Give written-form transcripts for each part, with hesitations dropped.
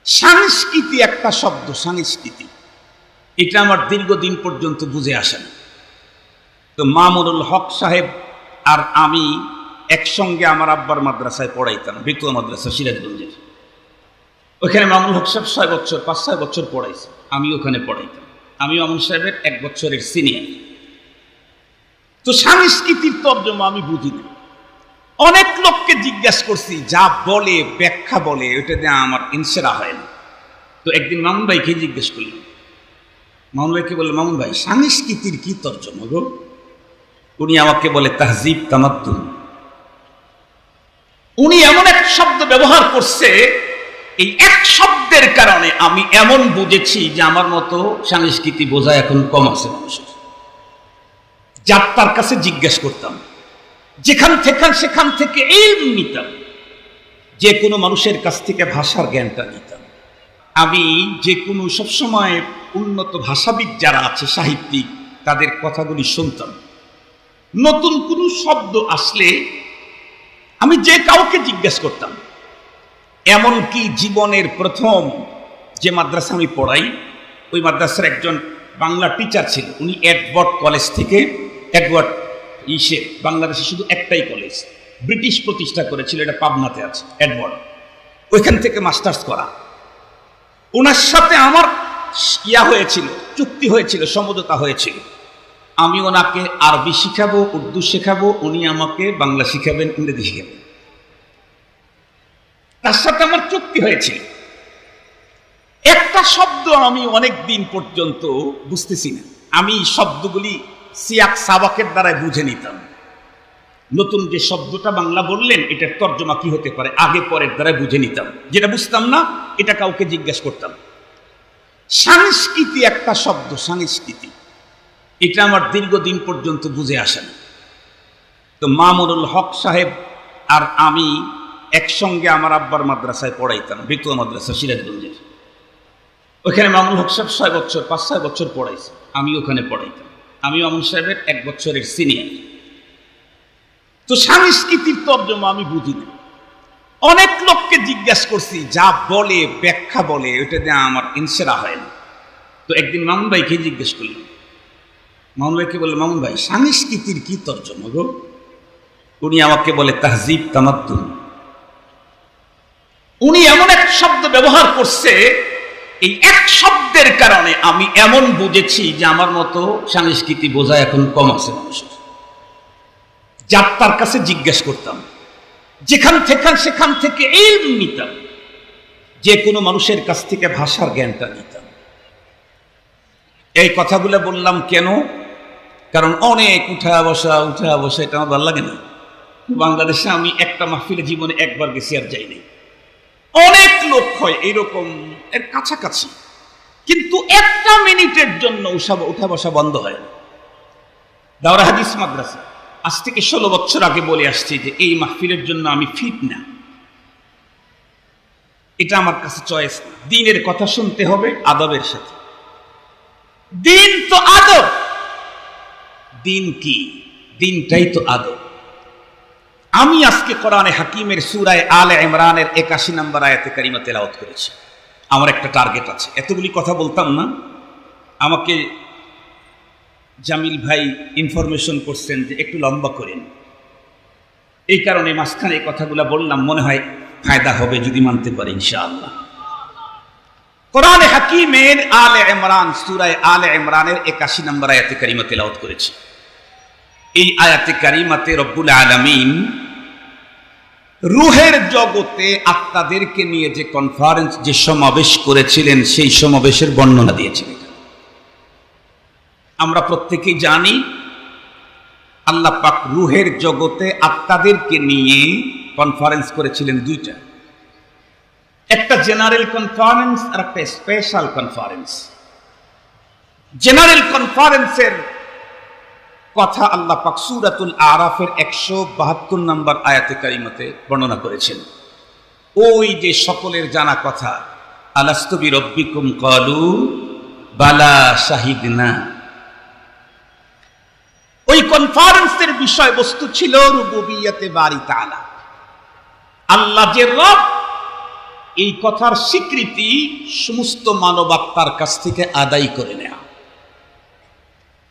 সংস্কৃতি একটা শব্দ, সংস্কৃতি, এটা আমার দীর্ঘদিন পর্যন্ত বুঝে আসে না। তো মামুনুল হক সাহেব আর আমি একসঙ্গে আমার আব্বার মাদ্রাসায় পড়াইতাম, বিতুয়া মাদ্রাসা সিরাজগঞ্জের। ওখানে মামুনুল হক সাহেব 5-6 বছর পড়াইছে, আমি ওখানে পড়াইতাম। আমি মামুন সাহেবের 1 বছরের সিনিয়র। তো সংস্কৃতির তর্জমা আমি বুঝি না। অনেক লোককে জিজ্ঞাসা করছি, যা বলে ব্যাখ্যা বলে ওটা দিয়ে আমার ইনসেরা হয় না। তো একদিন মামুন ভাইকে জিজ্ঞেস করলাম, মামুন ভাইকে বলল, মামুন ভাই সংস্কৃতির কি তর্জমা গো? উনি আমাকে বলে তাহজিব তামাদ্দুন। উনি এমন এক শব্দ ব্যবহার করছে, এই এক শব্দের কারণে আমি এমন বুঝেছি যে আমার মতো সংস্কৃতি বোঝা এখন কম আছে মানুষের। যার তার কাছে জিজ্ঞেস করতাম, সেখান থেকে ইলম নিতাম, যে কোনো মানুষের কাছ থেকে ভাষার জ্ঞানটা নিতাম। আমি যে কোনো সবসময় উন্নত ভাষাবিদ যারা আছে, সাহিত্যিক, তাদের কথাগুলি শুনতাম। নতুন কোনো শব্দ আসলে আমি যে কাউকে জিজ্ঞেস করতাম। এমনকি জীবনের প্রথম যে মাদ্রাসা আমি পড়াই, ওই মাদ্রাসার একজন বাংলা টিচার ছিল। উনি এডওয়ার্ড কলেজ থেকে, বাংলাদেশে শুধু একটাই কলেজ, ব্রিটিশ প্রতিষ্ঠা করেছিল, এটা পাবনাতে আছে, এডওয়ার্ড। ওইখান থেকে মাস্টার্স করা। ওনার সাথে আমার চুক্তি হয়েছিল, সমঝোতা হয়েছিল। আমি ওনাকে আরবি শিখাবো, উর্দু শেখাবো, উনি আমাকে বাংলা শিখাবেন, ইংরেজি শিখাবেন। তার সাথে আমার চুক্তি হয়েছিল। একটা শব্দ আমি অনেক দিন পর্যন্ত বুঝতেছি না। আমি শব্দগুলি সিয়াক সাবাকের দ্বারাই বুঝে নিতাম। নতুন যে শব্দটা বাংলা বললেন, এটার তর্জমা কি হতে পারে, আগে পরের দ্বারা বুঝে নিতাম। যেটা বুঝতাম না, এটা কাউকে জিজ্ঞেস করতাম। সংস্কৃতি একটা শব্দ, সংস্কৃতি, এটা আমার দীর্ঘদিন পর্যন্ত বুঝে আসে না। তো মামুনুল হক সাহেব আর আমি একসঙ্গে আমার আব্বার মাদ্রাসায় পড়াইতাম, বিতুয়া মাদ্রাসা সিরাজগঞ্জের। ওখানে মামুনুল হক সাহেব 5-6 বছর পড়াইছে, আমি ওখানে পড়াইতাম। আমি মামুন সাহেবের 1 বছরের সিনিয়র। তো সংস্কৃতির তর্জমা আমি বুঝি না। অনেক লোককে জিজ্ঞাসা করছি, যা বলে ব্যাখ্যা বলে ওটা দিয়ে আমার ইনসেরা হয় না। তো একদিন মামুন ভাইকে জিজ্ঞেস করলাম, মামুন ভাইকে বলল, মামুন ভাই সংস্কৃতির কি তর্জমা গো? উনি আমাকে বলে তাহজিব তামাদ্দুন। উনি এমন এক শব্দ ব্যবহার করছে, এই এক শব্দের কারণে আমি এমন বুঝেছি যে আমার মতো সংস্কৃতি বোঝা এখন কম আছে মানুষের। যার তার কাছে জিজ্ঞেস করতাম, সেখান থেকে ইলম নিতাম, যে কোনো মানুষের কাছ থেকে ভাষার জ্ঞানটা নিতাম। এই কথাগুলো বললাম কেন? কারণ অনেক উঠা বসা, এটা আমার ভালো লাগে না। বাংলাদেশে আমি একটা মাহফিলে জীবনে একবার গেছি, আর যাই নাই। অনেক লোক হয় এইরকম এর কাছাকাছি, কিন্তু 1 মিনিটের জন্য উঠা বসা বন্ধ হয় না। দাওরা হাদিস মাদ্রাসা আজ থেকে 16 বছর আগে বলে আসছি যে এই মাহফিলের জন্য আমি ফিট না। এটা আমার কাছে চয়েস না। দ্বীনের কথা শুনতে হবে আদবের সাথে। দ্বীন তো আদব। দ্বীন কি? দ্বীনটাই তো আদব। আমি আজকে কোরআনে হাকিমের সূরা আলে ইমরানের 81 নম্বর আয়াতে কারিমা তেলাওয়াত করেছি। আমার একটা টার্গেট আছে, এতগুলি কথা বলতাম না। আমাকে জামিল ভাই ইনফরমেশন করছেন যে একটু লম্বা করেন, এই কারণে মাঝখানে এই কথাগুলো বললাম। মনে হয় ফায়দা হবে যদি মানতে পারি ইনশাআল্লাহ। কোরআনে হাকিমের আলে ইমরান, সূরা আলে ইমরানের 81 নম্বর আয়াতে কারিমা তেলাওয়াত করেছি। এই আয়াতে কারিমাতে রব্বুল আলামিন রূহের জগতে আত্মাদেরকে নিয়ে যে কনফারেন্স, যে সমাবেশ করেছিলেন, সেই সমাবেশের বর্ণনা দিয়েছিলেন। আমরা প্রত্যেকেই জানি আল্লাহ পাক রূহের জগতে আত্মাদেরকে নিয়ে কনফারেন্স করেছিলেন 2টা, একটা জেনারেল কনফারেন্স আর একটা স্পেশাল কনফারেন্স। জেনারেল কনফারেন্সের কথা আল্লাহ পাক সূরাতুল আরাফের 172 নম্বর আয়াতে কারিমাতে বর্ণনা করেছেন। ওই যে সকলের জানা কথা, আলাস্তু বিরব্বিকুম ক্বালু বালা শাহিদনা। ওই কনফারেন্সের বিষয়বস্তু ছিল রুবুবিয়্যাতে বারি তাআলা। আল্লাহ যে রব, এই কথার স্বীকৃতি সমস্ত মানবাত্মার কাছ থেকে আদায় করে নেয়া।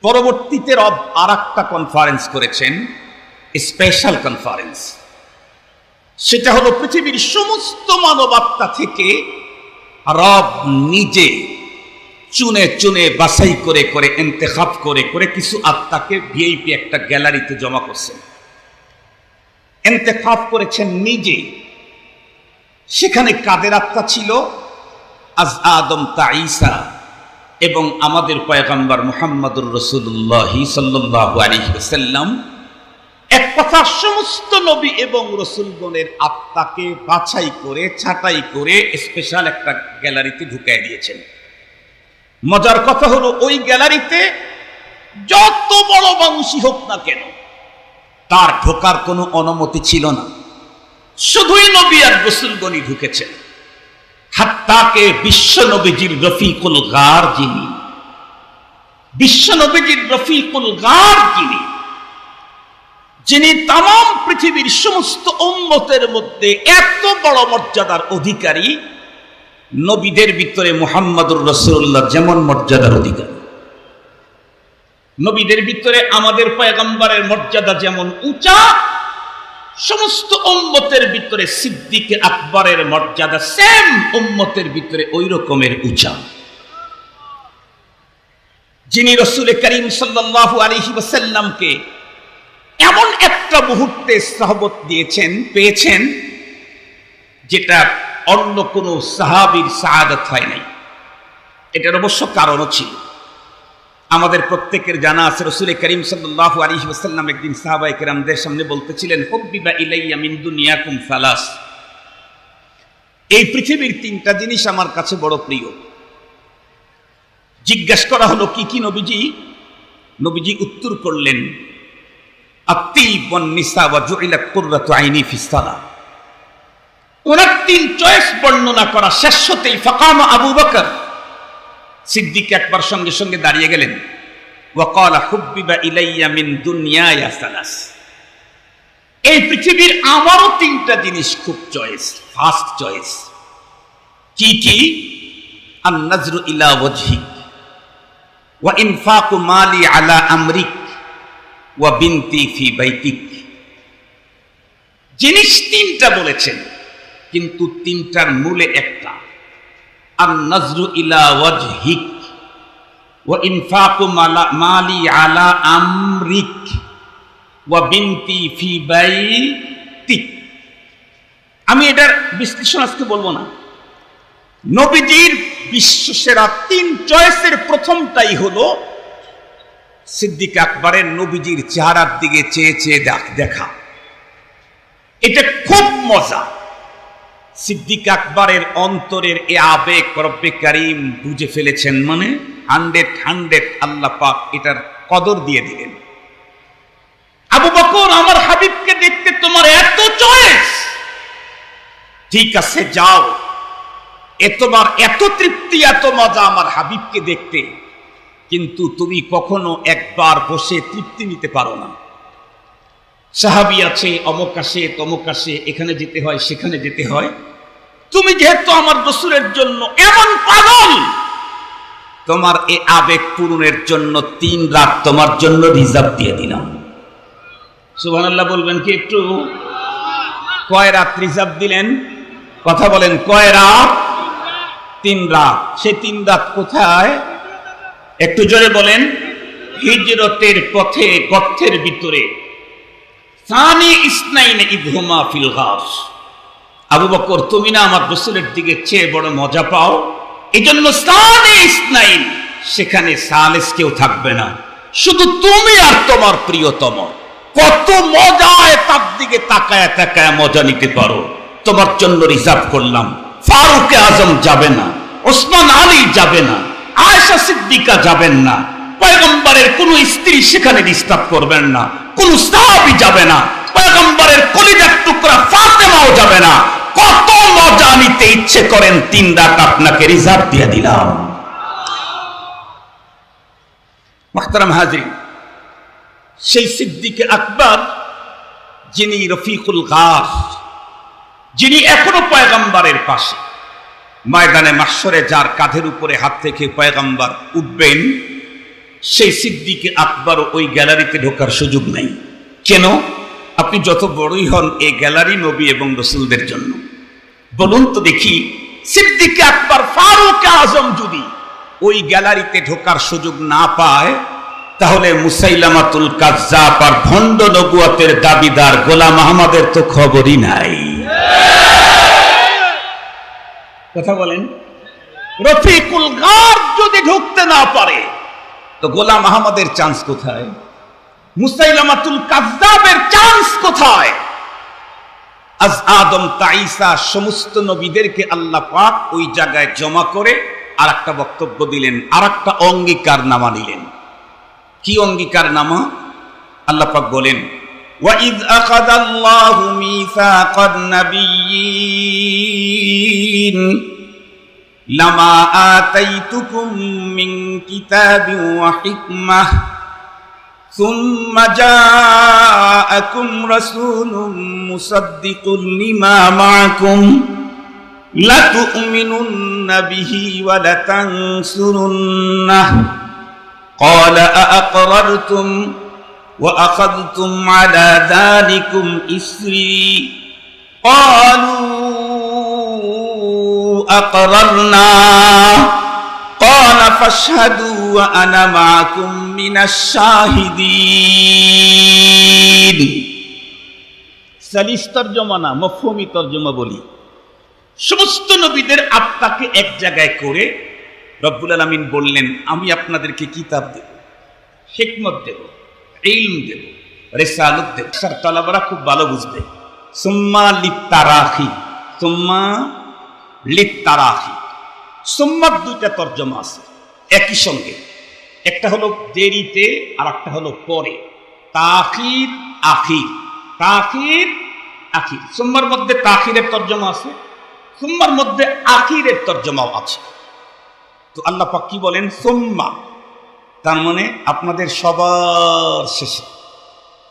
পরবর্তীতে রব আর একটা কনফারেন্স করেছেন, স্পেশাল কনফারেন্স। সেটা হলো পৃথিবীর সমস্ত মানবাত্মা থেকে রব নিজে চুনে চুনে বাছাই করে করে ইন্তেখাব করে করে কিছু আত্মাকে ভিআইপি একটা গ্যালারিতে জমা করছেন, ইন্তেখাব করেছেন নিজে। সেখানে কাদের আত্মা ছিল? আজ আদম তা ঈসা এবং আমাদের পয়গম্বর মুহাম্মদুর রাসূলুল্লাহ সাল্লাল্লাহু আলাইহি ওয়াসাল্লাম। এক কথা, সমস্ত নবী এবং রাসূলগণের আত্মাকে বাছাই করে ছাঁটাই করে স্পেশাল একটা গ্যালারিতে ঢুকাই দিয়েছেন। মজার কথা হলো, ওই গ্যালারিতে যত বড় মানুষই হোক না কেন তার ঢোকার কোনো অনুমতি ছিল না, শুধুই নবী আর রাসূলগণই ঢুকেছেন। হাত্তাকে বিশ্ব নবীজির রফিকুল গার যিনি, বিশ্ব নবীজির রফিকুল গার যিনি তাম পৃথিবীর সমস্ত উম্মতের মধ্যে এত বড় মর্যাদার অধিকারী, নবীদের ভিতরে মুহাম্মদুর রাসূলুল্লাহ যেমন মর্যাদার অধিকারী, নবীদের ভিতরে আমাদের পয়গম্বরের মর্যাদা যেমন উঁচা, সমস্ত উম্মতের ভিতরে সিদ্দিক আকবরের মর্যাদা সেম উম্মতের ভিতরে ওই রকমের উঁচা। যিনি রাসূল করিম সাল্লাল্লাহু আলাইহি ওয়াসাল্লামকে এমন একটা মুহূর্তে সাহবত দিয়েছেন, পেয়েছেন, যেটা অন্য কোনো সাহাবীর সাআদত হয় নাই। এটার অবশ্য কারণও ছিল। আমাদের প্রত্যেকের জানা আছে, রাসূল করিম সাল্লাল্লাহু আলাইহি ওয়াসাল্লাম একদিন সাহাবায়ে কেরামদের সামনে বলতেছিলেন, হুব্বিবা ইলাইয়া মিন দুনিয়াকুম সালাস, এই পৃথিবীর তিনটা জিনিস আমার কাছে বড় প্রিয়। জিজ্ঞাসা করা হলো কি কি নবীজি? নবীজি উত্তর করলেন, আত-তিব ওয়ান নিসা ওয়া জুইলাত কুররাতু আইনি ফিস সালাহ। ওনার তিন চয়েস বর্ণনা করা শেষ হতেই ফাকামা আবু বকর সিদ্দিক আকবর সঙ্গে সঙ্গে দাঁড়িয়ে গেলেন। ওয়া ক্বালা হুব্বিবা ইলাইয়া মিন দুনিয়ায়া সালাস, এই পৃথিবীর আমারও তিনটা জিনিস খুব চয়েস, ফার্স্ট চয়েস। কি কি? আন-নাজরু ইলা ওয়াজহিক ওয়া ইনফাকু মালি আলা আমরিক ওয়া বিনতি ফি বাইতিক। জিনিস তিনটা বলেছেন, কিন্তু তিনটার মূলে একটা, আন-নাজরু ইলা ওয়াজহিক ওয়া ইনফাকু মালি আলা আমরিক ওয়া বিনতি ফি বাইতিক। আমি এটার বিশ্লেষণ আজকে বলবো না। নবীজির বিশ্বসেরা তিন চয়েসের প্রথমটাই হলো সিদ্দিক আকবরের নবীজির চেহারার দিকে চেয়ে চেয়ে দেখা। এটা খুব মজা। সিদ্দিক আকবরের অন্তরের এ আবেগ রব্বে কারীম বুঝে ফেলেছেন, মানে 100 আল্লাহ পাক এটার কদর দিয়ে দিলেন। আবু বকর, আমার হাবিবকে দেখতে তোমার এত চয়েস, ঠিক আছে যাও, তোমার এত তৃপ্তি এত মজা আমার হাবিবকে দেখতে, কিন্তু তুমি কখনো একবার বসে তৃপ্তি নিতে পারো না। সাহাবী আছে, অমুক আসে তমুক আসে, এখানে যেতে হয় সেখানে যেতে হয়। তুমি যেহেতু আমার রাসূলের জন্য এমন পাগল, তোমার এই আবেগ পূরণের জন্য 3 রাত তোমার জন্য রিজার্ভ দিয়ে দিলাম। সুবহানাল্লাহ বলবেন কি একটু? কয় রাত রিজার্ভ দিলেন? কথা বলেন, কয় রাত? 3 রাত। সেই 3 রাত কোথায়? একটু জোরে বলেন। হিজরতের পথে গর্তের ভিতরে। সানি ইসনাইন ইদহুমা ফিল গাস। আবু বকর, তুমি না আমার রাসূলের দিকে চেয়ে বড় মজা পাও, এজন্য সানি ইসনাইন, সেখানে সালেস কেউ থাকবে না, শুধু তুমি আর তোমার প্রিয়তম। কত মজায় তার দিকে তাকায় তাকায় মজা নিতে পারো, তোমার জন্য রিজার্ভ করলাম। ফারুক আজম যাবে না, ওসমান আলী যাবে না, আয়েশা সিদ্দিকা যাবেন না, পয়গম্বরের কোন স্ত্রী সেখানে ডিস্টার্ব করবেন না, কোন সাহাবী যাবে না, পয়গম্বরের কলিজার টুকরা ফাতেমাও যাবে না। কত মজা নিতে ইচ্ছে করেন, 3 রাত আপনাকে রিজার্ভ দিয়ে দিলাম। মুহতারাম হাজিরিন, সেই সিদ্দিক আকবর যিনি রফিকুল গার, যিনি এখনো পয়গম্বরের পাশে, ময়দানে মাহশরে যার কাঁধের উপরে হাত থেকে পয়গম্বর উঠবেন, সেই সিদ্দিকে আকবর ওই গ্যালারিতে ঢোকার সুযোগ নেই। কেন? আপনি যত বড়ই হন, এই গ্যালারি নবী এবং রসুলদের জন্য। বলুন তো দেখি, সিদ্দিকে আকবর ফারুক আজম যদি ওই গ্যালারিতে ঢোকার সুযোগ না পায়, তাহলে মুসাইলামাতুল কাজ্জাব আর ভণ্ড নবুয়তের দাবিদার গোলাম আহমদের তো খবরই নাই। কথা বলেন। রফিকুল গার যদি ঢুকতে না পারে, তো গোলাম আহমদের চান্স কোথায়? মুসাইলামাতুল কাজ্জাবের চান্স কোথায়? আজ আদম তা ঈসা সমস্ত নবীদেরকে আল্লাহ পাক ওই জায়গায় জমা করে আর একটা বক্তব্য দিলেন, আর একটা অঙ্গীকারনামা নিলেন। কি অঙ্গীকারনামা? আল্লাহ পাক বলেন, وَإِذْ أَخَذَ اللَّهُ مِيثَاقَ النَّبِيِّينَ لَمَا آتَيْتُكُم مِّن كِتَابٍ وَحِكْمَةٍ ثُمَّ جَاءَكُمْ رَسُولٌ مُصَدِّقٌ لِّمَا مَعَكُمْ لَتُؤْمِنُنَّ بِهِ وَلَتَنصُرُنَّهُ قَالَ أَأَقْرَرْتُمْ وَأَخَذْتُمْ عَلَى ذَلِكُمْ إِصْرِي قَالُوا أَقْرَرْنَا قَالَ فَاشْهَدُوا وَأَنَا مَعَكُمْ مِنَ الشَّاهِدِينَ। সালিস তরজমা না, মফহুমি তরজমা বলি। সমস্ত নবীদের আত্মাকে এক জায়গায় করে রব্বুল আলামিন বললেন, আমি আপনাদেরকে কিতাব দেব, হিকমত দেব, ইলম দেব, রিসালাত দেব। স্যার তালাবারা খুব ভালো বুঝবে। সুম্মা লিত্তারাখি, সুম্মা লিত্তারাখি। সুম্মার দুইটা তরজমা আছে একই সঙ্গে, একটা হলো দেরিতে আর একটা হলো পরে। তাখির আখির, তাখির আখির। সুম্মার মধ্যে তাখিরের তরজমা আছে, সুম্মার মধ্যে আখিরের তরজমাও আছে। তো আল্লাহ পাক কি বলেন? সুম্মা, তার মানে আপনাদের সবার শেষে,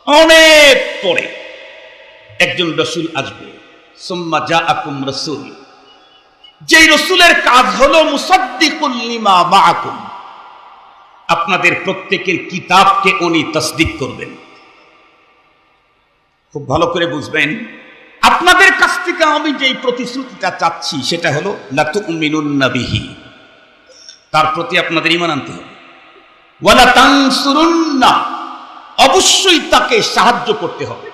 অনেক পরে একজন রসুল আসবে। সুম্মা জাআকুম রাসূল, যেই রসুলের কাজ হলো মুসাদ্দিকুল লিমা মাআকুম, আপনাদের প্রত্যেকের কিতাবকে উনি তাসদিক করবেন। খুব ভালো করে বুঝবেন, আপনাদের কাছ থেকে আমি যেই প্রতিশ্রুতিটা চাচ্ছি সেটা হলো লাতুমিনুন্না বিহি, তার প্রতি আপনাদের ঈমান আনতে হবে। ওয়ালা তানসুরুন্না, অবশ্যই তাকে সাহায্য করতে হবে।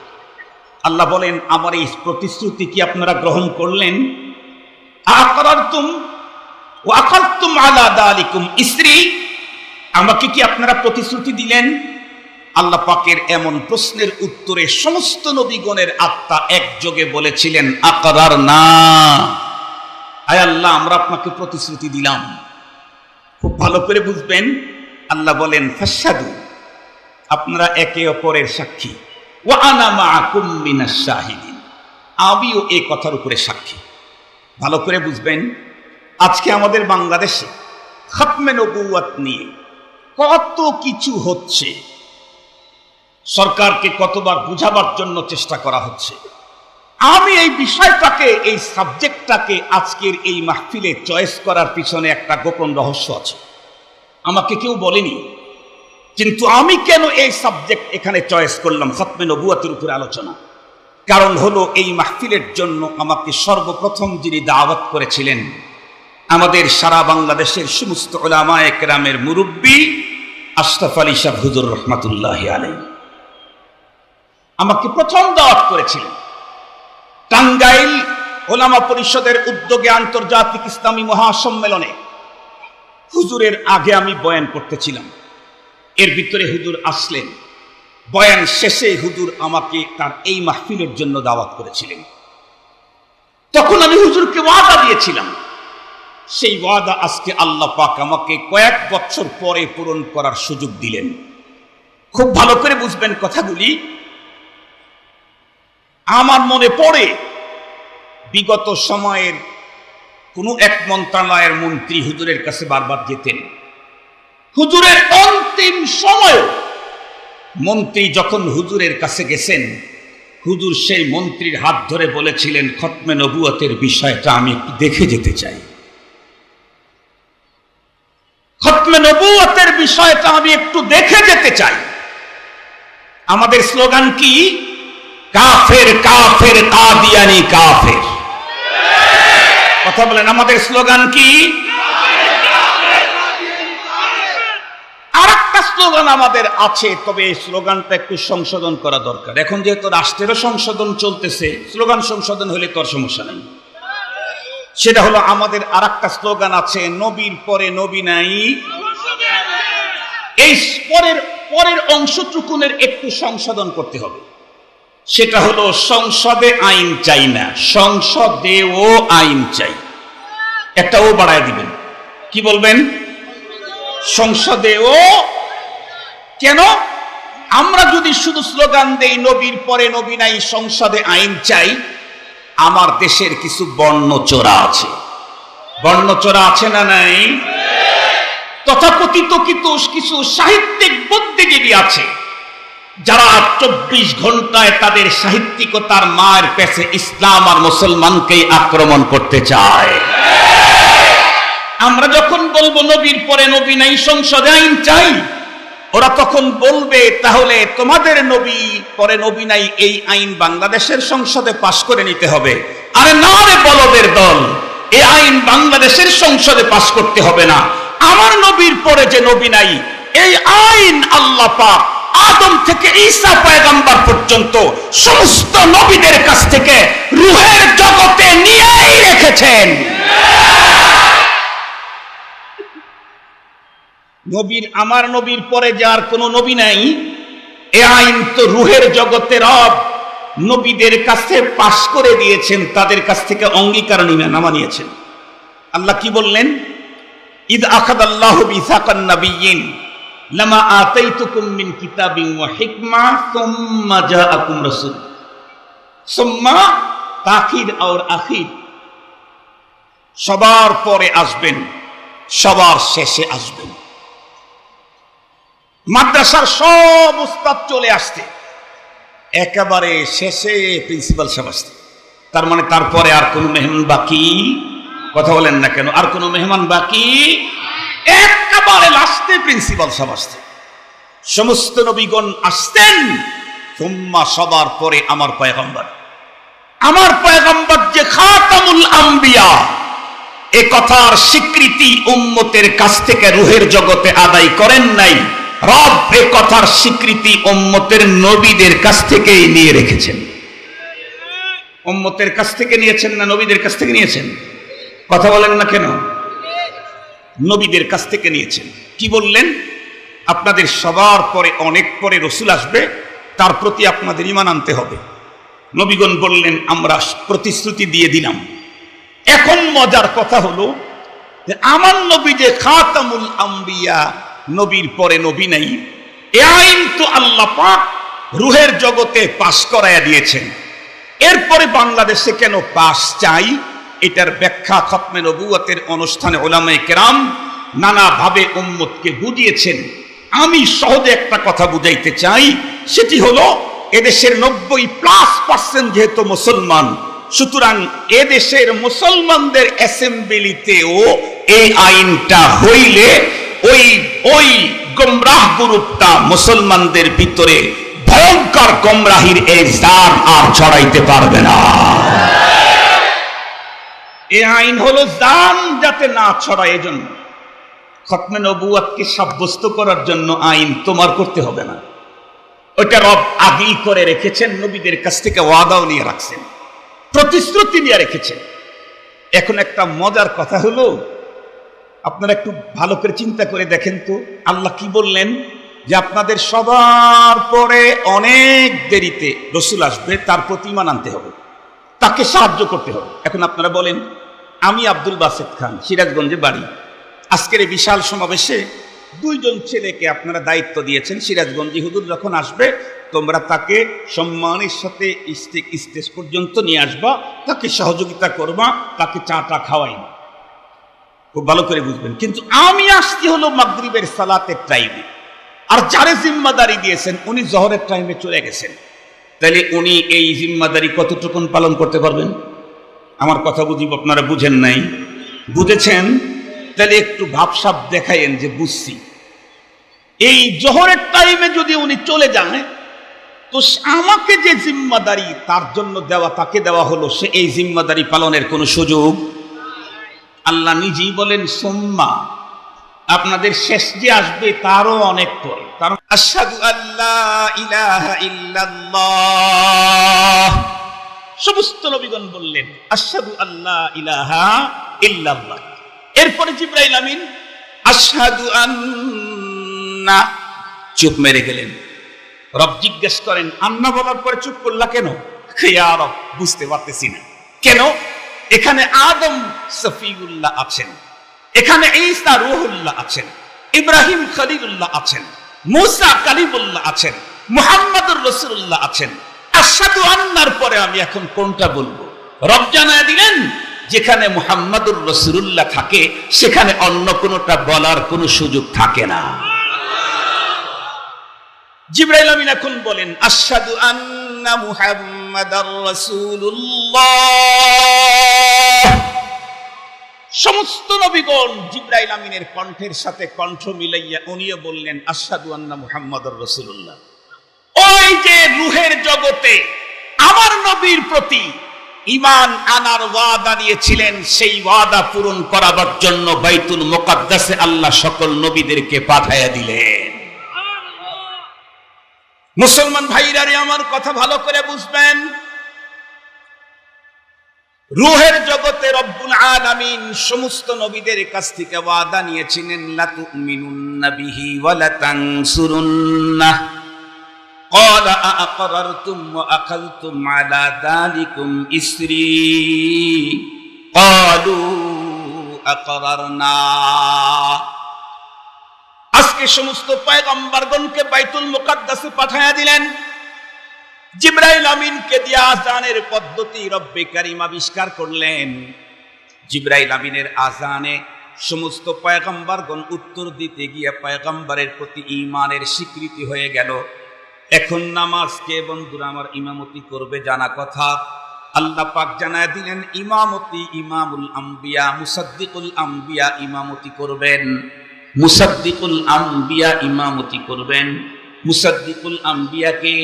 আল্লাহ বলেন, আমার এই প্রতিশ্রুতি কি আপনারা গ্রহণ করলেন? আকরারতুম ওয়া আখাযতুম আলা যালিকুম ইসরি, আমাকে কি আপনারা প্রতিশ্রুতি দিলেন? আল্লাহ পাকের এমন প্রশ্নের উত্তরে সমস্ত নবীগণের আত্মা একযোগে বলেছিলেন, আকরারনা, আয় আল্লাহ আমরা আপনাকে প্রতিশ্রুতি দিলাম। খুব ভালো করে বুঝবেন, আল্লাহ বলেন ফাশহাদু, আপনারা একে অপরের সাক্ষী। ওয়া আনা মাআকুম মিনাশ শাহিদিন, আমিও এই কথার উপরে সাক্ষী। ভালো করে বুঝবেন, আজকে আমাদের বাংলাদেশে খতমে নবুয়ত নিয়ে কত কিছু হচ্ছে, সরকারকে কতবার বুঝাবার জন্য চেষ্টা করা হচ্ছে। আমি এই বিষয়টাকে, এই সাবজেক্টটাকে আজকের এই মাহফিলে চয়েস করার পিছনে একটা গোপন রহস্য আছে, আমাকে কেউ বলেনি। কিন্তু আমি কেন এই সাবজেক্ট এখানে চয়েস করলাম, খতমে নবুয়তের উপরে আলোচনা? কারণ হলো, এই মাহফিলের জন্য আমাকে সর্বপ্রথম যিনি দাওয়াত করেছিলেন, আমাদের সারা বাংলাদেশের সমস্ত উলামায়ে কেরামের মুরব্বী আশরাফ আলী সাহেব হুজুর রহমাতুল্লাহি আলাইহি, আমাকে প্রথম দাওয়াত করেছিলেন। টাঙ্গাইল ওলামা পরিষদের উদ্যোগে আন্তর্জাতিক ইসলামী মহাসম্মেলনে হুজুরের আগে আমি বয়ান করতেছিলাম। এর ভিতরে হুজুর আসলেন, বয়ান শেষে হুজুর আমাকে তার এই মাহফিলের জন্য দাওয়াত করেছিলেন। তখন আমি হুজুরকে ওয়াদা দিয়েছিলাম, সেই ওয়াদা আজকে আল্লাহ পাক আমাকে কয়েক বছর পরে পূরণ করার সুযোগ দিলেন। খুব ভালো করে বুঝবেন কথাগুলি। আমার মনে পড়ে, বিগত সময়ের কোন এক মন্ত্রণালয়ের মন্ত্রী হুজুরের কাছে বারবার যেতেন। হুজুরের অন্তিম সময় মন্ত্রী যখন হুজুরের কাছে গেছেন, হুজুর সেই মন্ত্রীর হাত ধরে বলেছিলেন, খতমে নবুয়তের বিষয়টা আমি একটু দেখে যেতে চাই। খতমে নবুয়তের বিষয়টা আমি একটু দেখে যেতে চাই। আমাদের স্লোগান কি? কাফের কাফের কাদিয়ানি কাফের। কথা বলেন, আমাদের স্লোগান কি? আর একটা স্লোগান আমাদের আছে, তবে এই স্লোগানটা একটু সংশোধন করা দরকার। এখন যেহেতু রাষ্ট্রেরও সংশোধন চলতেছে, স্লোগান সংশোধন হলে তো আর সমস্যা নেই। সেটা হলো, আমাদের আর একটা স্লোগান আছে, নবীর পরে নবী নাই। এই পরের অংশটুকুনের একটু সংশোধন করতে হবে। সেটা হলো, সংসদে আইন চাই না, সংসদেও আইন চাই। একটা ও বাড়ায় দিবেন। কি বলবেন? সংসদেও। কেন? আমরা যদি শুধু স্লোগান দেই নবীর পরে নবী নাই, সংসদে আইন চাই, আমার দেশের কিছু বর্ণচোরা আছে। বর্ণচোরা আছে না নাই? তথাকথিত কিছু সাহিত্যিক বুদ্ধিজীবী আছে, যারা 24 ঘন্টায় তাদের সাহিত্যিকতার মায়ের পেছে ইসলাম আর মুসলমানকেই আক্রমণ করতে চায়। আমরা যখন বলবো নবীর পরে নবী নাই, সংসদে আইন চাই, ওরা তখন বলবে, তাহলে তোমাদের নবী পরে নবী নাই এই আইন বাংলাদেশের সংসদে পাশ করে নিতে হবে। আরে না রে বলদের দল, এই আইন বাংলাদেশের সংসদে পাশ করতে হবে না। আমার নবীর পরে যে নবী নাই, এই আইন আল্লাহ পাক আদম থেকে ঈসা পয়গম্বর পর্যন্ত সমস্ত নবীদের কাছ থেকে রূহের জগতে নিয়েই রেখেছেন। আমার নবীর পরে যার কোনো নবী নাই, এ আইন তো রূহের জগতে রব নবীদের কাছে পাশ করে দিয়েছেন, তাদের কাছ থেকে অঙ্গীকার নামা নিয়েছেন। আল্লাহ কি বললেন? ইদ আখাযাল্লাহু মিসাকান নাবিয়্যিন লামা আতাইতুকুম মিন কিতাবিন ওয়া হিকমা সুম্মা জাআকুম রাসূল। সুম্মা তাখির আর আখির, সবার পরে আসবেন, সবার শেষে আসবেন। মাদ্রাসার সব উস্তাদ চলে আসতে, একেবারে শেষে প্রিন্সিপাল সাহেব আসতে। তার মানে তারপরে আর কোন মেহমান বাকি? কথা বলেন না কেন? আর কোন মেহমান বাকি? একেবারে লাস্টে প্রিন্সিপাল সাহেব আসতে। সমস্ত নবীগণ আসতেন, সুম্মা সবার পরে আমার পয়গম্বর। আমার পয়গম্বর যে খাতামুল আম্বিয়া, এ কথার স্বীকৃতি উম্মতের কাছ থেকে রূহের জগতে আদায় করেন নাই। রব এ কথার স্বীকৃতি উম্মতের নবীদের কাছ থেকেই নিয়ে রেখেছেন। উম্মতের কাছ থেকে নিয়েছেন না নবীদের কাছ থেকে নিয়েছেন? কথা বলেন না কেন? নবীদের কাছ থেকে নিয়েছেন। কি বললেন? আপনাদের সবার পরে, অনেক পরে রসুল আসবে, তার প্রতি আপনাদের ঈমান আনতে হবে। নবীগণ বললেন, আমরা প্রতিশ্রুতি দিয়ে দিলাম। এখন মজার কথা হলো যে আমার নবী যে খাতামুল আম্বিয়া, নবীর পরে নবী নাই, এ আইন তো আল্লাহ পাক রূহের জগতে পাশ করায়া দিয়েছেন। এরপরে বাংলাদেশে কেন পাশ চাই? এটার ব্যাখ্যা খতমে নবুয়তের অনুষ্ঠানে উলামায়ে কেরাম নানাভাবে উম্মতকে বুঝিয়েছেন। আমি সহজে একটা কথা বুঝাইতে চাই, সেটি হলো, এদেশের 90+ যেহেতু মুসলমান, সুতরাং এদেশের মুসলমানদের অ্যাসেম্বলিতেও এই আইনটা হইলে ওই গোমরাহ গ্রুপটা মুসলমানদের ভিতরে ভয়ঙ্কর গোমরাহির এই জার আর ছড়াইতে পারবে না। এই আইন হলো জান যাতে না ছড়ায়। এজন্য খতমে নবুয়তকে সাব্যস্ত করার জন্য আইন তোমার করতে হবে না, ওটা রব আগেই করে রেখেছেন। নবীদের কাছ থেকে ওয়াদাও নিয়ে রাখছেন, প্রতিশ্রুতি নিয়ে রেখেছেন। এখন একটা মজার কথা হলো, আপনারা একটু ভালো করে চিন্তা করে দেখেন তো, আল্লাহ কি বললেন? যে আপনাদের সবার পরে অনেক দেরিতে রসুল আসবে, তার প্রতি ঈমান আনতে হবে, তাকে সাহায্য করতে হবে। এখন আপনারা বলেন, আমি আব্দুল বাসেত খান, সিরাজগঞ্জে বাড়ি। আজকের এই বিশাল সমাবেশে 2জন ছেলেকে আপনারা দায়িত্ব দিয়েছেন, সিরাজগঞ্জি হুজুর যখন আসবে তোমরা তাকে সম্মানের সাথে স্টেজ পর্যন্ত নিয়ে আসবা, তাকে সহযোগিতা করবা, তাকে চাটা খাওয়াইবা। খুব ভালো করে বুঝবেন। কিন্তু আমি আসছি হলো মাগরিবের সালাতের টাইমে, আর যারে জিম্মাদারি দিয়েছেন উনি জোহরের টাইমে চলে গেছেন। তাহলে উনি এই জিম্মাদারি কতটুকুন পালন করতে পারবেন? আমার কথা বুঝিব, আপনারা বুঝেন নাই? বুঝেছেন? তাহলে একটু ভাবসাব দেখাইয়েন যে বুঝছি। এই জোহরের টাইমে যদি উনি চলে যান, তো আমাকে যে জিম্মাদারি তার জন্য দেওয়া, তাকে দেওয়া হলো, সে এই জিম্মাদারি পালনের কোনো সুযোগ। আল্লাহ নিজেই বলেন সুম্মা, আপনাদের শেষ যে আসবে তারও অনেক পরে। কারণ আশহাদু আল্লা ইলাহা ইল্লাল্লাহ, সমস্ত নবীগণ বললেন আশহাদু আল্লা ইলাহা ইল্লাল্লাহ। এরপরে জিবরাইল আমিন আশহাদু আন্না, চুপ মেরে গেলেন। রব জিজ্ঞেস করেন আন্না বলার পরে চুপ করলা কেন? ইয়া রব, বুঝতে পারতেছি না কেন। এখানে আদম সফিউল্লাহ আছেন, এখানে ঈসা রূহুল্লাহ আছেন, ইব্রাহিম খলিলুল্লাহ আছেন, মুসা কালিমুল্লাহ আছেন, মুহাম্মদুর রাসূলুল্লাহ আছেন। আশহাদু আন্নার পরে আমি এখন কোনটা বলবো? রব জানায় দিলেন যেখানে মুহাম্মদুর রাসূলুল্লাহ থাকে সেখানে অন্য কোনটা বলার কোনো সুযোগ থাকে না। জিবরাইল আমিন এখন বলেন আশহাদু আন্না মুহাম্মাদার রাসূলুল্লাহ। সমস্ত নবীগণ জিবরাইল আমিনের কণ্ঠের সাথে কণ্ঠ মিলাইয়া উনিও বললেন আশহাদু আন্না মুহাম্মাদার রাসূলুল্লাহ। ওই যে রূহের জগতে আমার নবীর প্রতি ঈমান আনার ওয়াদা নিয়েছিলেন, সেই ওয়াদা পূরণ করার জন্য বাইতুল মুকাদ্দাসে আল্লাহ সকল নবীদেরকে পাঠাইয়া দিলেন। মুসলমান ভাইরা রে, আমার কথা ভালো করে বুঝবেন। রূহের জগতে রব্বুল আলামিন সমস্ত নবীদের কাছ থেকে ওয়াদা নিয়েছিলেন লা তুমিনুন্না বিহি ওয়া লা তানসুরুন্নাহ। قال أأقررتم وأخذتم على ذلكم إسري قالوا أقررنا। আজকে সমস্ত পয়গম্বরগণকে বাইতুল মুকাদ্দাসে পাঠায়া দিলেন। জিবরাইল আমিনকে দিয়ে আযানের পদ্ধতি রব্বে কারীম আবিষ্কার করলেন। জিবরাইল আমিনের আযানে সমস্ত পয়গম্বরগণ উত্তর দিতে গিয়ে পয়গম্বরের প্রতি ঈমানের স্বীকৃতি হয়ে গেল। এখন নামাজকে বন্ধুরা আমার ইমামতি করবে জানা কথা। আল্লাহ পাক জানায় দিলেন ইমামতি ইমামুল আম্বিয়া মুসাদ্দিকুল আম্বিয়া ইমামতি করবেন। মুসাদ্দিকুল আম্বিয়া ইমামতি করবেন। মুসাদ্দিকুল আম্বিয়াকে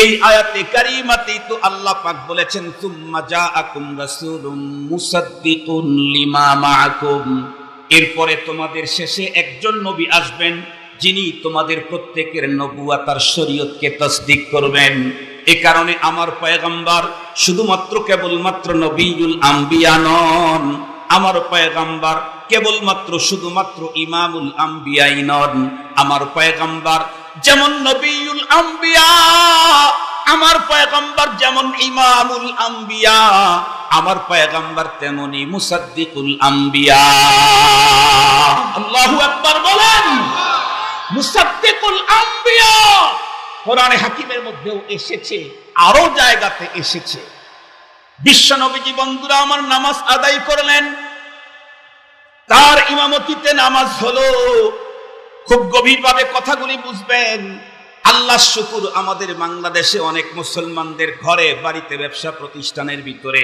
এই আয়াতে কারিমাতেই তো আল্লাহ পাক বলেছেন সুম্মা জাআকুম রাসূলুম মুসাদ্দিকুন লিমা মাআকুম। এরপরে তোমাদের শেষে একজন নবী আসবেন যিনি তোমাদের প্রত্যেকের নবুয়াতার শরীয়তকে তাসদিক করবেন। এ কারণে আমার পয়গম্বর শুধুমাত্র কেবলমাত্র নবীউল আম্বিয়া নন, আমার পয়গম্বর কেবলমাত্র শুধুমাত্র ইমামুল আম্বিয়াই নন। আমার পয়গম্বর যেমন নবীউল আম্বিয়া, আমার পয়গম্বর যেমন ইমামুল আম্বিয়া, আমার পয়গম্বর তেমনি মুসাদ্দিকুল আম্বিয়া। আল্লাহু আকবার বলেন। মুসাদ্দিকুল আম্বিয়া কোরআনে হাকিমের মধ্যেও এসেছে, আরো জায়গাতে এসেছে। বিশ্ব নবীজি বন্ধুরা আমার নামাজ আদায় করলেন, তার ইমামতিতে নামাজ হলো। খুব গভীরভাবে কথাগুলি বুঝবেন। আল্লাহ শুকুর, আমাদের বাংলাদেশে অনেক মুসলমানদের ঘরে বাড়িতে ব্যবসা প্রতিষ্ঠানের ভিতরে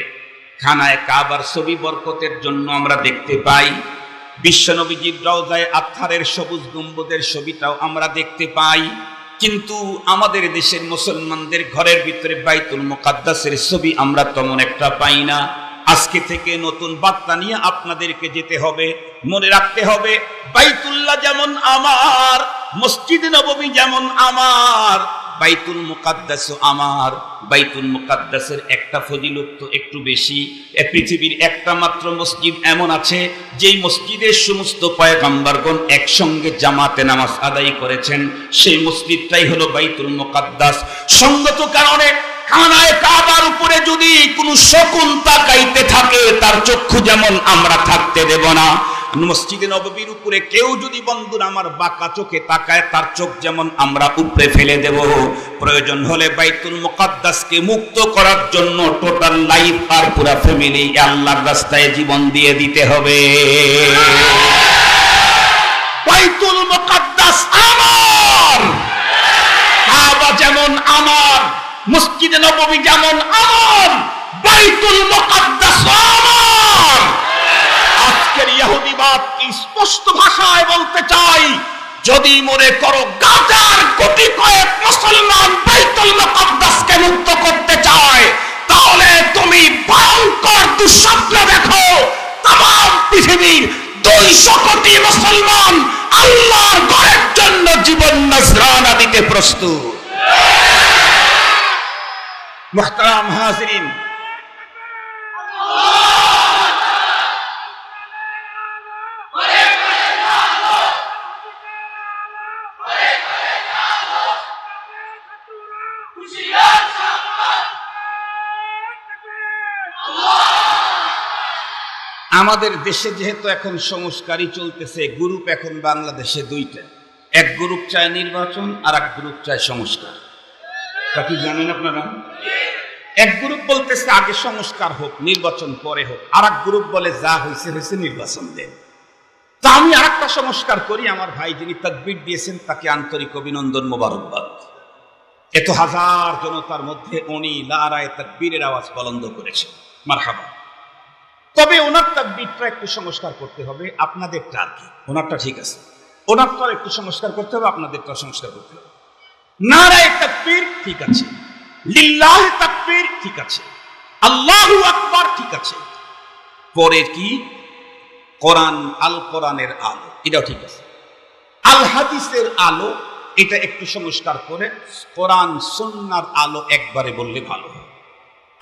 খানায় কাবার ছবি বরকতের জন্য আমরা দেখতে পাই। বিশ্বনবীজির রওজায়ে আতহারের সবুজ গম্বুজের ছবিটাও আমরা দেখতে পাই। কিন্তু আমাদের দেশের মুসলমানদের ঘরের ভিতরে বাইতুল মুকাদ্দাসের ছবি আমরা তেমন একটা পাই না। আজকে থেকে নতুন বার্তা নিয়ে আপনাদেরকে যেতে হবে, মনে রাখতে হবে বাইতুল্লাহ যেমন আমার, মসজিদ নববী যেমন আমার, বাইতুল মুকাদ্দাসও আমার। বাইতুল মুকাদ্দাসের একটা ফজিলত তো একটু বেশি। পৃথিবীর একটা মাত্র মসজিদ এমন আছে যেই মসজিদের সমস্ত পয়গম্বরগণ একসঙ্গে জামাতে নামাজ আদায় করেছেন, সেই মসজিদটাই হলো বাইতুল মুকাদ্দাস। সঙ্গত কারণে খানায়ে কাবার উপরে যদি কোনো শকুন তাকাইতে থাকে তার চক্ষু যেমন আমরা থাকতে দেব না, মসজিদে নববীর উপরে কেউ যদি বন্ধুরা আমার বাঁকা চোখে তাকায় তার চোখ যেমন আমরা উপরে ফেলে দেব। প্রয়োজন হলে বাইতুল মুকাদ্দাসকে মুক্ত করার জন্য টোটাল লাইফ আর পুরা ফ্যামিলি আল্লাহর রাস্তায় জীবন দিয়ে দিতে হবে। বাইতুল মুকাদ্দাস আমার, কাবা যেমন আমার, মসজিদে নববী যেমন আমার, বাইতুল মুকাদ্দাস আমার। আজকের ইহুদিবাদ কি স্পষ্ট ভাষায় বলতে চাই, যদি মনে করো গাজার কোটি কয়েক মুসলমান বাইতুল মুকাদ্দাসকে মুক্ত করতে চায়, তাহলে তুমি ভয়ঙ্কর দুঃস্বপ্ন দেখো। তাম পৃথিবীর 200 কোটি মুসলমান আল্লাহর ঘরের জন্য জীবন নজরানা দিতে প্রস্তুত। মুহতারাম হাজিরিন, আমাদের দেশে যেহেতু এখন সংস্কারই চলতেছে, গ্রুপ এখন বাংলাদেশে দুইটা। এক গ্রুপ চায় নির্বাচন, আর এক গ্রুপ চায় সংস্কার। তা কি জানেন আপনারা? এক গ্রুপ বলতেছে আগে সংস্কার হোক, নির্বাচন পরে হোক। আর এক গ্রুপ বলে যা হয়েছে হয়েছে, নির্বাচন দেন। তা আমি আর একটা সংস্কার করি। আমার ভাই যিনি তাকবীর দিয়েছেন তাকে আন্তরিক অভিনন্দন, মোবারকবাদ। এত হাজার জনতার মধ্যে উনি নারায়ে তাকবীরের আওয়াজ বুলন্দ করেছেন, মারহাবা। তবে ওনার তাকবীরটা একটু সংস্কার করতে হবে। আপনাদেরটা আর কি, ওনারটা ঠিক আছে, ওনারটা একটু সংস্কার করতে হবে, আপনাদেরটা সংস্কার করতে হবে। নারায়ে তাকবীর ঠিক আছে, লিল্লাহ তাকবীর ঠিক আছে, আল্লাহু আকবার ঠিক আছে। পরে কি? কোরআন, আল কোরআনের আলো, এটাও ঠিক আছে। আল হাদিসের আলো, এটা একটু সংস্কার করে কোরআন সুন্নাহর আলো একবারে বললে ভালো হয়।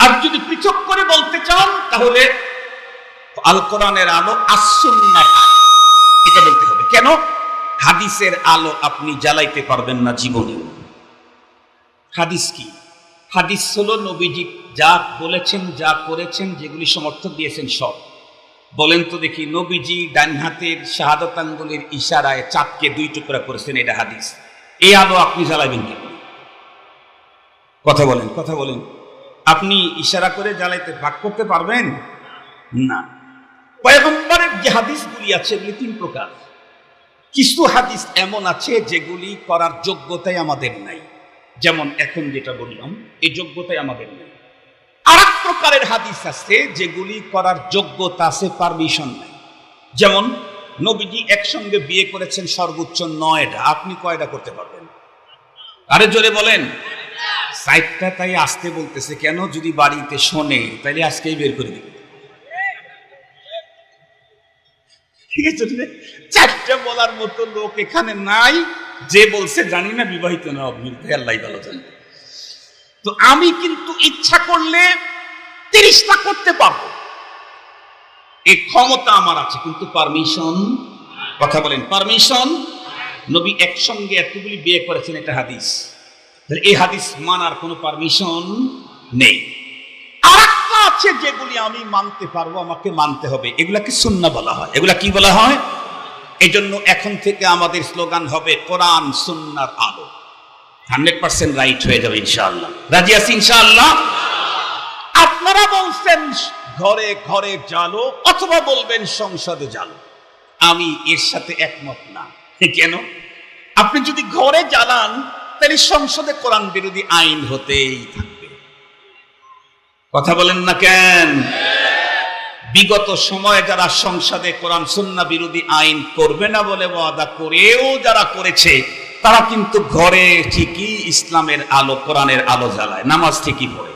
আর যদি পৃথক করে বলতে চান তাহলে আল কোরআনের আলো, আস সুন্নাহর আলো, এটা বলতে হবে। কেন? হাদিসের আলো আপনি জ্বালাইতে পারবেন না জীবনে। হাদিস কি? হাদিস হলো নবীজি যা বলেছেন, যা করেছেন, যেগুলি সমর্থন দিয়েছেন সব। বলেন তো দেখি, নবীজি ডান হাতের শাহাদাত আঙ্গুলের ইশারায় চাঁদকে 2 টুকরা করেছেন, এটা হাদিস। এই আলো আপনি জ্বালাবেন কেন? কথা বলেন, কথা বলেন। আপনি ইশারা করে জ্বালাইতে ভাগ করতে পারবেন না। পয়গম্বরের যে হাদিসগুলি আছে এগুলি 3 প্রকার। কিছু হাদিস এমন আছে যেগুলি করার যোগ্যতাই আমাদের নাই, যেমন এখন যেটা বললাম, এই যোগ্যতাই আমাদের নেই। আর এক প্রকারের হাদিস আছে যেগুলি করার যোগ্যতা আছে, পারমিশন নাই। যেমন নবীজি একসঙ্গে বিয়ে করেছেন সর্বোচ্চ 9টা, আপনি কয়টা করতে পারবেন? আরে জোরে বলেন। 4টা, তাই আসতে বলতেছে কেন? যদি বাড়িতে শোনে তাইলে আজকেই বের করে দিবে। ঠিক আছে, 4টা বলার মতো লোক এখানে নাই। যে বলছে জানি না, বিবাহিত না অবিবাহিত, আল্লাহ ভালো জানে। তো আমি কিন্তু ইচ্ছা করলে 30টা করতে পারবো, এই ক্ষমতা আমার আছে, কিন্তু পারমিশন, কথা বলেন, পারমিশন। নবী একসঙ্গে এতগুলি বিয়ে করেছেন, এটা হাদিস। এই হাদিস মানার কোনো পারমিশন নেই। আর একটা আছে যেগুলি আমি মানতে পারবো, আমাকে মানতে হবে, এগুলাকে সুন্নাহ বলা হয়। এগুলা কি বলা হয়? এই জন্য এখন থেকে আমাদের স্লোগান হবে কোরআন সুন্নাহর আলো। 100% রাইট হয়ে যাবে ইনশাআল্লাহ। রাজি আছি ইনশাআল্লাহ? আপনারা বলছেন ঘরে ঘরে জ্বালো, অথবা বলবেন সংসদে জ্বালো। আমি এর সাথে একমত না। কেন? আপনি যদি ঘরে জ্বালান তাহলে সংসদে কোরআন বিরোধী আইন হতেই থাকবে। কথা বলেন না কেন? বিগত সময়ে যারা সংসদে কোরআন সুন্নাহ বিরোধী আইন করবে না বলে ওয়াদা করেও যারা করেছে, তারা কিন্তু ঘরে ঠিকই ইসলামের আলো, কোরআনের আলো জ্বালায়, নামাজ ঠিকই পড়ে,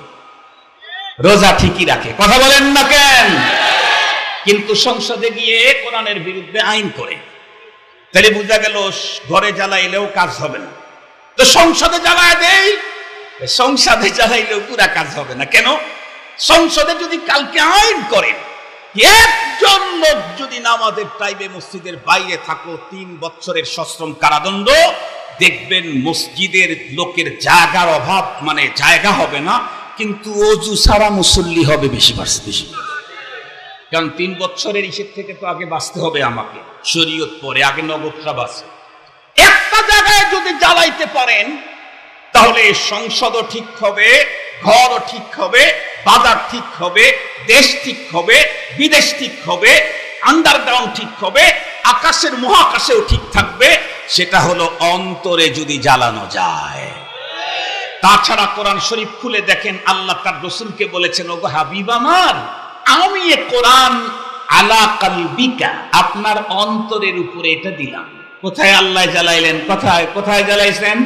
রোজা ঠিকই রাখে। কথা বলেন না কেন? কিন্তু সংসদে গিয়ে কোরআনের বিরুদ্ধে আইন করে, তাহলে বোঝা গেল ঘরে জ্বালাইলেও কাজ হবে না। তো সংসদে জ্বালায় দেই, সংসদে জ্বালাইলেও পুরা কাজ হবে না। কেন? সংসদে যদি কালকে আইন করেন, একজন লোক যদি নামাজের টাইমে মসজিদের বাইরে থাকো 3 বছরের সশ্রম কারাদণ্ড, দেখবেন মসজিদের লোকের জায়গার অভাব, মানে জায়গা হবে না, কিন্তু ওযু ছাড়া মুসল্লি হবে বেশি। কারণ 3 বছরের ইসের থেকে তো আগে বাঁচতে হবে আমাকে, শরীয়ত পরে আগে নগদটা বাঁচে। একটা জায়গায় যদি জ্বালাইতে পারেন তাহলে সংসদও ঠিক হবে, ঘরও ঠিক হবে, বাজার ঠিক হবে, দেশ ঠিক হবে, বিদেশ ঠিক হবে, আন্ডারগ্রাউন্ড ঠিক হবে, আকাশের মহাকাশেও ঠিক থাকবে। সেটা হলো অন্তরে যদি জ্বালানো যায়। তাছাড়া কোরআন শরীফ খুলে দেখেন, আল্লাহ তার রাসূলকে বলেছেন, ওগো হাবিব আমার, আমি এ কোরআন আলা কালবিকা, আপনার অন্তরের উপরে এটা দিলাম। কোথায় আল্লাহ জ্বালাইলেন? কোথায় কোথায় জ্বালাইছেন?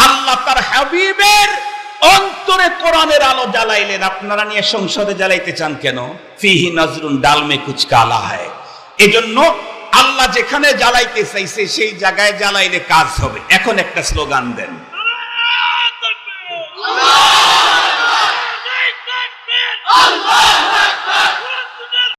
আল্লাহ তার হাবিবের অন্তরে কোরআনের আলো জ্বালাইলেন। আপনারা নিয়ে সংসদে জ্বালাইতে চান কেন? ফিহি নজরুন ডাল মে কুছ কালা হয়। এজন্য আল্লাহ যেখানে জ্বালাইতে চাইছে সেই জায়গায় জ্বালাইলে কাজ হবে। এখন একটা স্লোগান দেন, আল্লাহু আকবার।